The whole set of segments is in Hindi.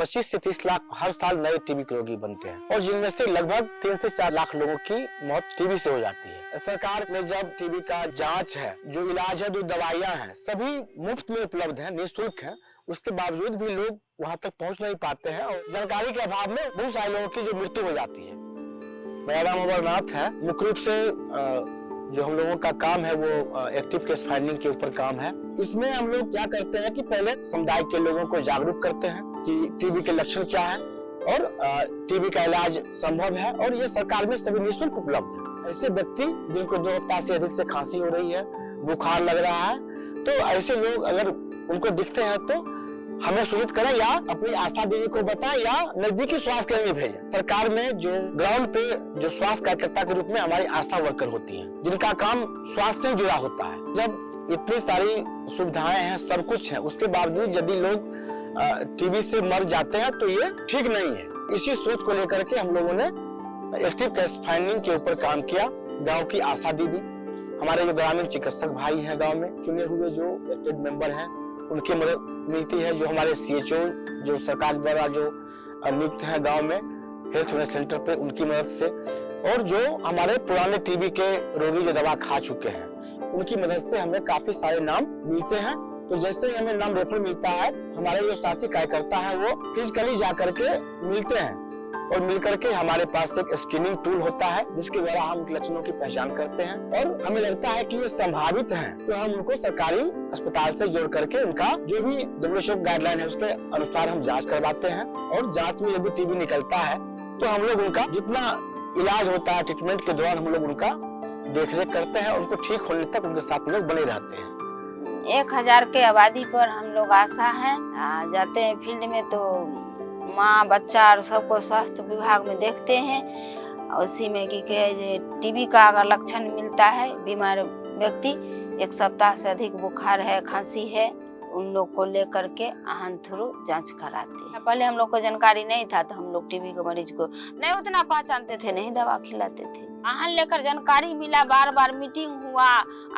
25 से 30 लाख हर साल नए टीबी के रोगी बनते हैं और जिनमें से लगभग 3 से 4 लाख लोगों की मौत टीबी से हो जाती है। सरकार में जब टीबी का जांच है, जो इलाज है, जो दवाइयां हैं, सभी मुफ्त में उपलब्ध हैं, निःशुल्क हैं, उसके बावजूद भी लोग वहां तक पहुंच नहीं पाते हैं और जानकारी के अभाव में बहुत सारे लोगों की जो मृत्यु हो जाती है। मेरा नाम अमरनाथ है। मुख्य रूप से जो हम लोगों का काम है वो एक्टिव केस फाइंडिंग के ऊपर काम है। इसमें हम लोग क्या करते हैं कि पहले समुदाय के लोगों को जागरूक करते हैं कि टीबी के लक्षण क्या है और टीबी का इलाज संभव है और ये सरकार में सभी निःशुल्क उपलब्ध है। ऐसे व्यक्ति जिनको 2 हफ्ता से अधिक से खांसी हो रही है, बुखार लग रहा है, तो ऐसे लोग अगर उनको दिखते हैं तो हमें सूचित करें या अपनी आशा दीदी को बताएं या नजदीकी स्वास्थ्य केंद्र में भेजें। सरकार में जो ग्राउंड पे जो स्वास्थ्य कार्यकर्ता के रूप में हमारी आशा वर्कर होती हैं, जिनका काम स्वास्थ्य से जुड़ा होता है। जब इतनी सारी सुविधाएं हैं, सब कुछ है, उसके बावजूद यदि लोग टीबी से मर जाते हैं तो ये ठीक नहीं है। इसी सोच को लेकर के हम लोगों ने एक्टिव केस फाइंडिंग के ऊपर काम किया। गाँव की आशा दीदी, हमारे जो ग्रामीण चिकित्सक भाई हैं गाँव में, चुने हुए जो इलेक्टेड मेंबर हैं, उनकी मदद मिलती है। जो हमारे CHO जो सरकार द्वारा जो नियुक्त है गांव में हेल्थ वेलनेस सेंटर पे, उनकी मदद से, और जो हमारे पुराने टीबी के रोगी जो दवा खा चुके हैं, उनकी मदद से हमें काफी सारे नाम मिलते हैं। तो जैसे ही हमें नाम रेफर मिलता है, हमारे जो साथी कार्यकर्ता है वो फिजिकली जा करके मिलते हैं और मिलकर के हमारे पास एक स्क्रीनिंग टूल होता है जिसके द्वारा हम लक्षणों की पहचान करते हैं और हमें लगता है कि ये संभावित है तो हम उनको सरकारी अस्पताल से जोड़ करके उनका जो भी WHO गाइडलाइन है उसके अनुसार हम जांच करवाते हैं और जांच में यदि टीबी निकलता है तो हम लोग उनका जितना इलाज होता है, ट्रीटमेंट के दौरान हम लोग उनका देखरेख करते हैं और उनको ठीक होने तक उनके साथ लोग बने रहते हैं। 1000 के आबादी पर हम लोग आशा है, जाते हैं फील्ड में तो माँ बच्चा और सबको स्वास्थ्य विभाग में देखते हैं। उसी में कि टीबी का अगर लक्षण मिलता है, बीमार व्यक्ति 1 सप्ताह से अधिक बुखार है, खांसी है, उन लोग को लेकर के आहन थ्रू जांच कराते हैं। पहले हम लोग को जानकारी नहीं था तो हम लोग टीबी के मरीज को नहीं उतना पहचानते थे, नहीं दवा खिलाते थे। आहन लेकर जानकारी मिला, बार बार मीटिंग हुआ,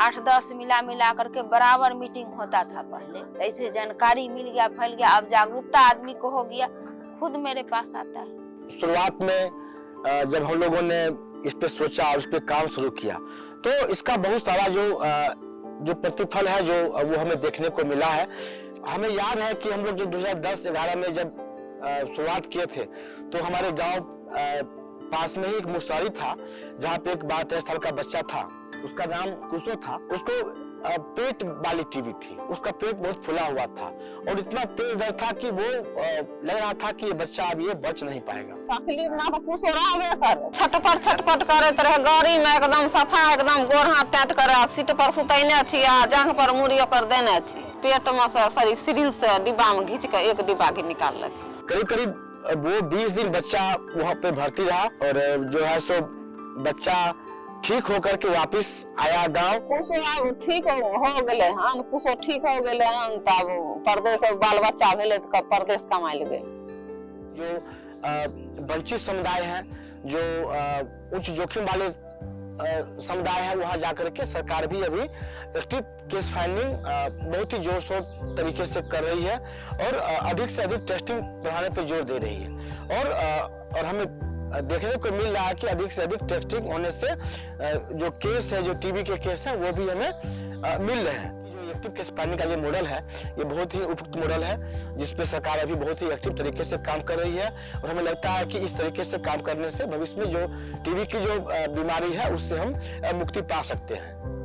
8-10 मिला करके बराबर मीटिंग होता था पहले। ऐसे जानकारी मिल गया, फैल गया, अब जागरूकता आदमी को हो गया, खुद मेरे पास आता है। शुरुआत में जब हम लोगों ने इस पे सोचा और इस पे काम शुरू किया तो इसका बहुत सारा जो प्रतिफल है जो वो हमें देखने को मिला है। हमें याद है कि हम लोग जो 2010-11 में जब शुरुआत किए थे तो हमारे गांव पास में ही एक मुसहरी था जहाँ पे एक 12-13 साल का बच्चा था, उसका नाम कुसो था। उसको पेट वाली टीबी थी, उसका पेट बहुत फूला हुआ था और इतना तेज दर्द था कि वो लग रहा था कि ये बच्चा अब ये बच नहीं पाएगा। तकलीफ ना तो कुछ रहे कर छटपट करत रहे, गाड़ी में एकदम सफा, एकदम गोर हाथ टाट कर सीट पर सुतैने छी आ जांघ पर मुड़ी ओकर देने छी। पेट में से सारी सिरिंज से डिब्बा में घींच के एक डिब्बा के निकाललक। करीब वो 20 दिन बच्चा वहाँ पे भर्ती रहा और जो है सो बच्चा ठीक होकर के वापस आया गांव। कुछ ठीक हो गए हन, कुछ ठीक हो गए हन, तब परदेश बाल बच्चा भेले तो परदेश कमाए लगे। जो वंचित समुदाय है, जो उच्च जोखिम वाले समुदाय है, वहां जाकर के सरकार भी अभी एक्टिव केस फाइंडिंग बहुत ही जोर शोर तरीके से कर रही है और अधिक से अधिक टेस्टिंग बढ़ाने पर जोर दे रही है और हमें देखने को मिल रहा है कि अधिक से अधिक टेस्टिंग होने से जो केस है, जो टीबी के केस है, वो भी हमें मिल रहे हैं। जो एक्टिव केस फाइंडिंग का ये मॉडल है, ये बहुत ही उपयुक्त मॉडल है जिसपे सरकार अभी बहुत ही एक्टिव तरीके से काम कर रही है और हमें लगता है कि इस तरीके से काम करने से भविष्य में जो टीबी की जो बीमारी है उससे हम मुक्ति पा सकते हैं।